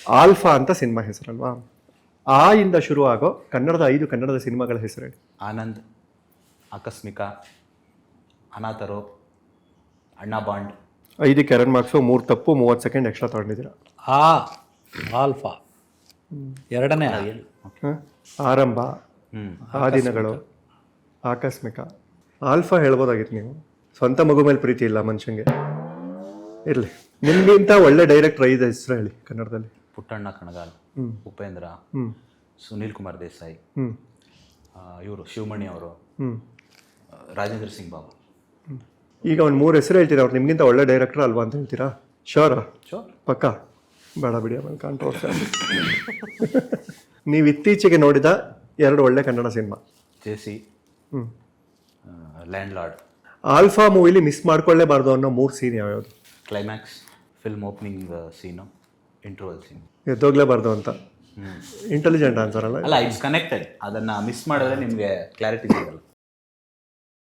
Alpha ಅಂತ cinema ಹೆಸರಲ್ವಾ? ಆ ಇಂದ ಶುರು ಆಗೋ ಕನ್ನಡದ 5 ಕನ್ನಡದ ಸಿನಿಮಾಗಳ ಹೆಸರು ಹೇಳಿ. ಆನಂದ್, ಆಕಸ್ಮಿಕ, ಅನಾಥರು, ಅಣ್ಣ ಬಾಂಡ್. 5ಕ್ಕೆ 2 ಮಾರ್ಕ್ಸು, 3 ತಪ್ಪು, 30 ಸೆಕೆಂಡ್ ಎಕ್ಸ್ಟ್ರಾ ತೊಗೊಂಡಿದ್ದೀರಾ. ಆಲ್ಫಾ ಎರಡನೇ ಆರಂಭ, ಆ ದಿನಗಳು, ಆಕಸ್ಮಿಕ. ಆಲ್ಫಾ ಹೇಳ್ಬೋದಾಗಿತ್ತು ನೀವು. ಸ್ವಂತ ಮಗು ಮೇಲೆ ಪ್ರೀತಿ ಇಲ್ಲ ಮನುಷ್ಯಂಗೆ. ಇರಲಿ, ನಿಮ್ಗಿಂತ ಒಳ್ಳೆ ಡೈರೆಕ್ಟರ್ 5 ಹೆಸರು ಹೇಳಿ ಕನ್ನಡದಲ್ಲಿ. ಪುಟ್ಟಣ್ಣ ಕಣಗಾಲ್, ಉಪೇಂದ್ರ, ಸುನೀಲ್ ಕುಮಾರ್ ದೇಸಾಯಿ, ಇವರು ಶಿವಮಣಿ ಅವರು, ರಾಜೇಂದ್ರ ಸಿಂಗ್ ಬಾಬು. ಈಗ ಒಂದು 3 ಹೆಸರು ಹೇಳ್ತೀರಾ, ಅವ್ರು ನಿಮ್ಗಿಂತ ಒಳ್ಳೆ ಡೈರೆಕ್ಟರ್ ಅಲ್ವಾ ಅಂತ ಹೇಳ್ತೀರಾ? ಶೋರಾ? ಪಕ್ಕ ಬೇಡ ಬಿಡಿ, ಆಮೇಲೆ ಕಾಂಟ್ರವರ್ಸಿ. ನೀವು ಇತ್ತೀಚೆಗೆ ನೋಡಿದ 2 ಒಳ್ಳೆ ಕನ್ನಡ ಸಿನಿಮಾ. ಜೇಸಿ, ಲ್ಯಾಂಡ್ ಲಾರ್ಡ್. ಆಲ್ಫಾ ಮೂವಿಲಿ ಮಿಸ್ ಮಾಡ್ಕೊಳ್ಳೇಬಾರ್ದು ಅನ್ನೋ 3 ಸೀನ್ ಯಾವ್ಯಾವುದು? Climax, film opening scene, interval scene. ಎದ್ದೋಗ್ಲೇಬಾರ್ದು ಅಂತ. ಇಂಟೆಲಿಜೆಂಟ್ ಆನ್ಸರ್ ಅಲ್ಲ? ಅಲ್ಲ, ಇಟ್ಸ್ ಕನೆಕ್ಟೆಡ್. ಅದನ್ನು ಮಿಸ್ ಮಾಡಿದ್ರೆ ನಿಮಗೆ ಕ್ಲಾರಿಟಿ ಸಿಗಲ್ಲ.